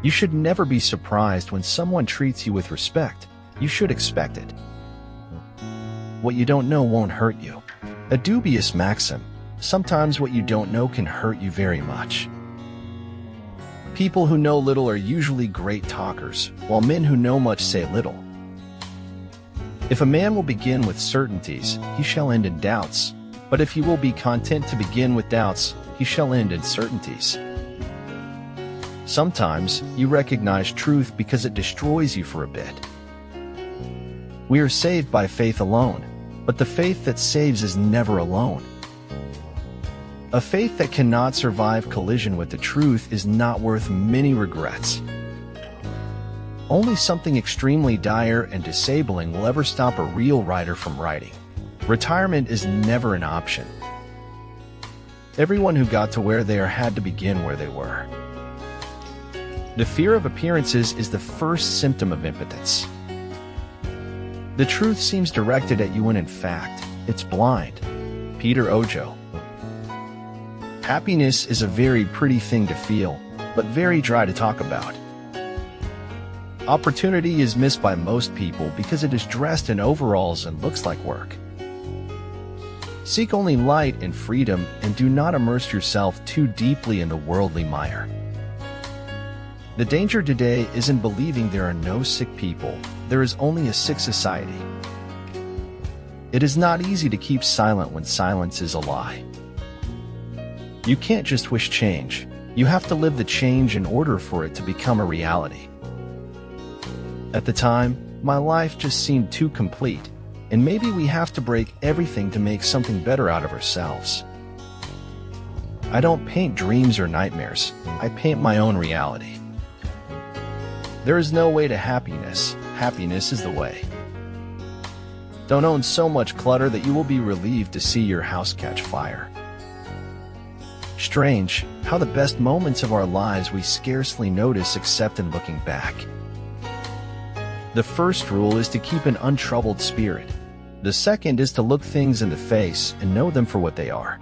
You should never be surprised when someone treats you with respect. You should expect it. What you don't know won't hurt you. A dubious maxim. Sometimes what you don't know can hurt you very much. People who know little are usually great talkers, while men who know much say little. If a man will begin with certainties, he shall end in doubts. But if he will be content to begin with doubts, he shall end in certainties. Sometimes you recognize truth because it destroys you for a bit. We are saved by faith alone, but the faith that saves is never alone. A faith that cannot survive collision with the truth is not worth many regrets. Only something extremely dire and disabling will ever stop a real writer from writing. Retirement is never an option. Everyone who got to where they are had to begin where they were. The fear of appearances is the first symptom of impotence. The truth seems directed at you when in fact, it's blind. Peter Ojo. Happiness is a very pretty thing to feel, but very dry to talk about. Opportunity is missed by most people because it is dressed in overalls and looks like work. Seek only light and freedom and do not immerse yourself too deeply in the worldly mire. The danger today isn't believing there are no sick people, there is only a sick society. It is not easy to keep silent when silence is a lie. You can't just wish change, you have to live the change in order for it to become a reality. At the time, my life just seemed too complete, and maybe we have to break everything to make something better out of ourselves. I don't paint dreams or nightmares, I paint my own reality. There is no way to happiness, happiness is the way. Don't own so much clutter that you will be relieved to see your house catch fire. Strange, how the best moments of our lives we scarcely notice except in looking back. The first rule is to keep an untroubled spirit. The second is to look things in the face and know them for what they are.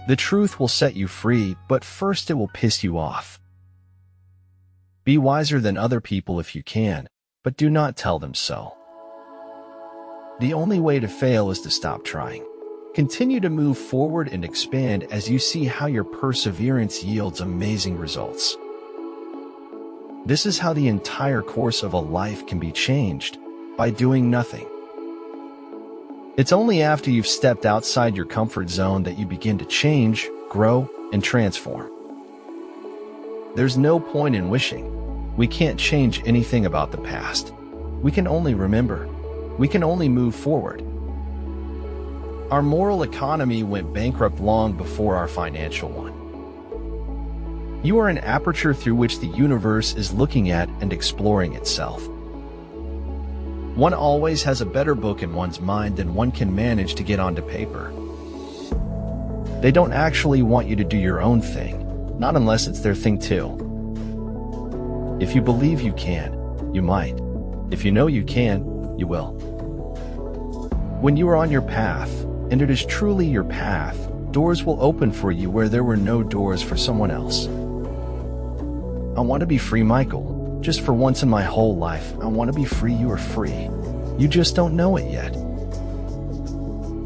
The truth will set you free, but first it will piss you off. Be wiser than other people if you can, but do not tell them so. The only way to fail is to stop trying. Continue to move forward and expand as you see how your perseverance yields amazing results. This is how the entire course of a life can be changed, by doing nothing. It's only after you've stepped outside your comfort zone that you begin to change, grow, and transform. There's no point in wishing. We can't change anything about the past. We can only remember. We can only move forward. Our moral economy went bankrupt long before our financial one. You are an aperture through which the universe is looking at and exploring itself. One always has a better book in one's mind than one can manage to get onto paper. They don't actually want you to do your own thing, not unless it's their thing too. If you believe you can, you might. If you know you can, you will. When you are on your path, and it is truly your path, doors will open for you where there were no doors for someone else. I want to be free, Michael. Just for once in my whole life, I want to be free. You are free. You just don't know it yet.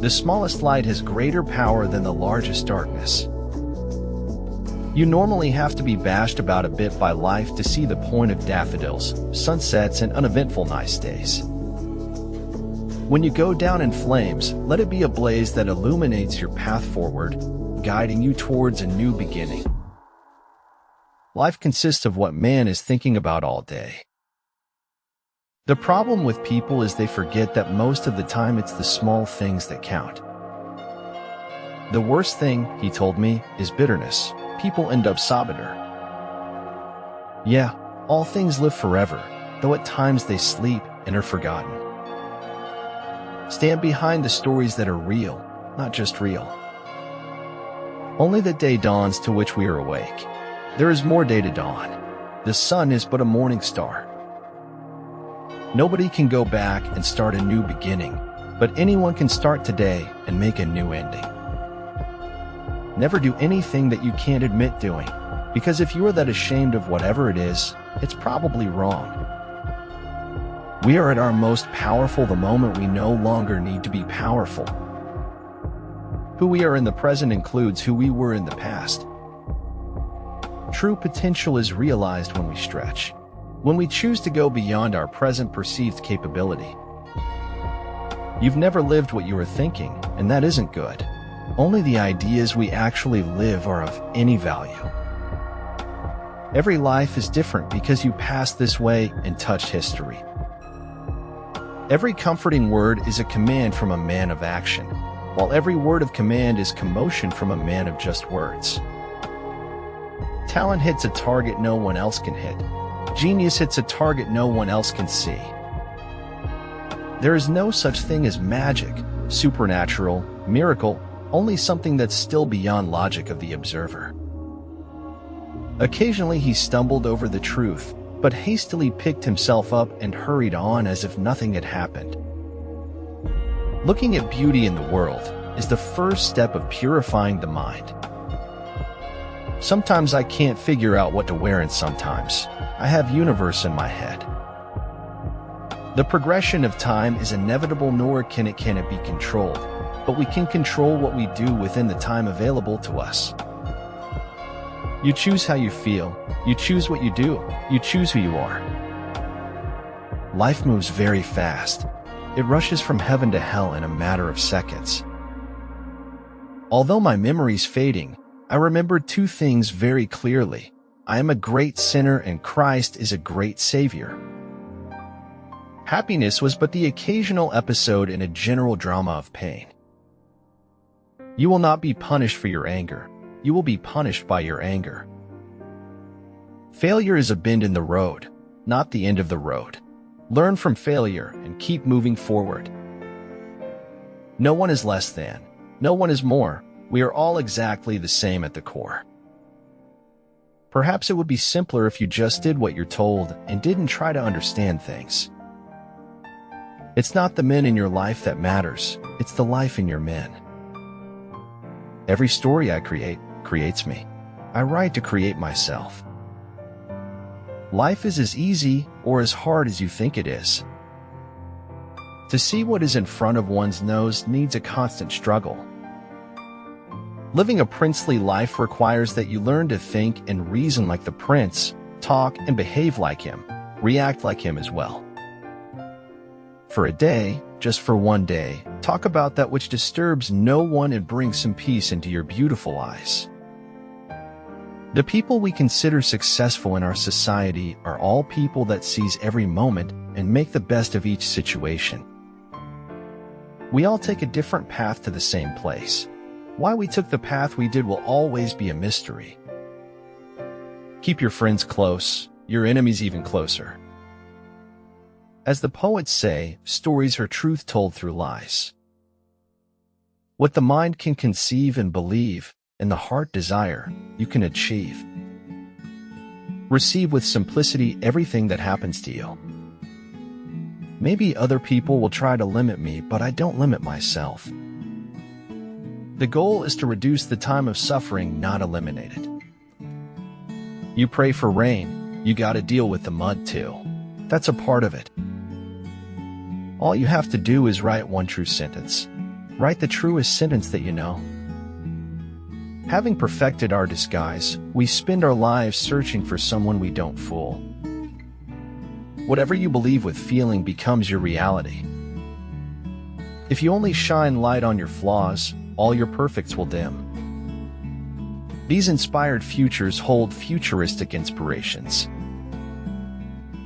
The smallest light has greater power than the largest darkness. You normally have to be bashed about a bit by life to see the point of daffodils, sunsets, and uneventful nice days. When you go down in flames, let it be a blaze that illuminates your path forward, guiding you towards a new beginning. Life consists of what man is thinking about all day. The problem with people is they forget that most of the time it's the small things that count. The worst thing, he told me, is bitterness. People end up saboteurs. Yeah, all things live forever, though at times they sleep and are forgotten. Stand behind the stories that are real, not just real. Only the day dawns to which we are awake. There is more day to dawn. The sun is but a morning star. Nobody can go back and start a new beginning, but anyone can start today and make a new ending. Never do anything that you can't admit doing. Because if you are that ashamed of whatever it is, it's probably wrong. We are at our most powerful the moment we no longer need to be powerful. Who we are in the present includes who we were in the past. True potential is realized when we stretch, when we choose to go beyond our present perceived capability. You've never lived what you were thinking, and that isn't good. Only the ideas we actually live are of any value. Every life is different because you passed this way and touched history. Every comforting word is a command from a man of action, while every word of command is commotion from a man of just words. Talent hits a target no one else can hit. Genius hits a target no one else can see. There is no such thing as magic, supernatural, miracle, only something that's still beyond logic of the observer. Occasionally he stumbled over the truth, but hastily picked himself up and hurried on as if nothing had happened. Looking at beauty in the world is the first step of purifying the mind. Sometimes I can't figure out what to wear, and sometimes I have universe in my head. The progression of time is inevitable, nor can it be controlled, but we can control what we do within the time available to us. You choose how you feel, you choose what you do, you choose who you are. Life moves very fast. It rushes from heaven to hell in a matter of seconds. Although my memory's fading, I remembered two things very clearly. I am a great sinner and Christ is a great Savior. Happiness was but the occasional episode in a general drama of pain. You will not be punished for your anger. You will be punished by your anger. Failure is a bend in the road, not the end of the road. Learn from failure and keep moving forward. No one is less than. No one is more. We are all exactly the same at the core. Perhaps it would be simpler if you just did what you're told and didn't try to understand things. It's not the men in your life that matters, it's the life in your men. Every story I create creates me. I write to create myself. Life is as easy or as hard as you think it is. To see what is in front of one's nose needs a constant struggle. Living a princely life requires that you learn to think and reason like the prince, talk and behave like him, react like him as well. For a day, just for one day, talk about that which disturbs no one and bring some peace into your beautiful eyes. The people we consider successful in our society are all people that seize every moment and make the best of each situation. We all take a different path to the same place. Why we took the path we did will always be a mystery. Keep your friends close, your enemies even closer. As the poets say, stories are truth told through lies. What the mind can conceive and believe, and the heart desire, you can achieve. Receive with simplicity everything that happens to you. Maybe other people will try to limit me, but I don't limit myself. The goal is to reduce the time of suffering, not eliminate it. You pray for rain, you gotta deal with the mud too. That's a part of it. All you have to do is write one true sentence. Write the truest sentence that you know. Having perfected our disguise, we spend our lives searching for someone we don't fool. Whatever you believe with feeling becomes your reality. If you only shine light on your flaws, all your perfects will dim. These inspired futures hold futuristic inspirations.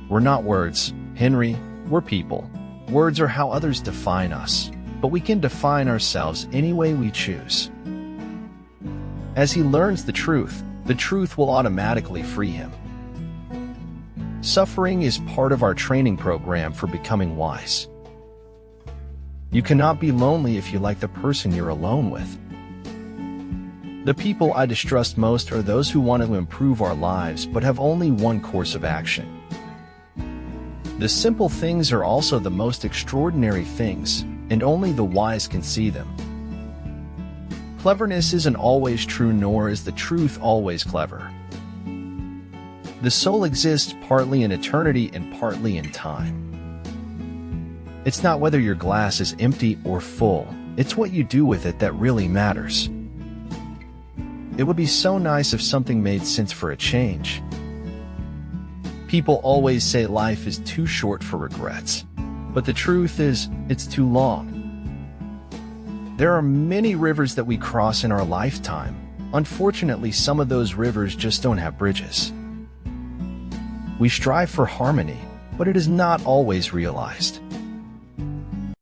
We're not words, Henry, we're people. Words are how others define us, but we can define ourselves any way we choose. As he learns the truth will automatically free him. Suffering is part of our training program for becoming wise. You cannot be lonely if you like the person you're alone with. The people I distrust most are those who want to improve our lives but have only one course of action. The simple things are also the most extraordinary things, and only the wise can see them. Cleverness isn't always true, nor is the truth always clever. The soul exists partly in eternity and partly in time. It's not whether your glass is empty or full, it's what you do with it that really matters. It would be so nice if something made sense for a change. People always say life is too short for regrets, but the truth is, it's too long. There are many rivers that we cross in our lifetime. Unfortunately, some of those rivers just don't have bridges. We strive for harmony, but it is not always realized.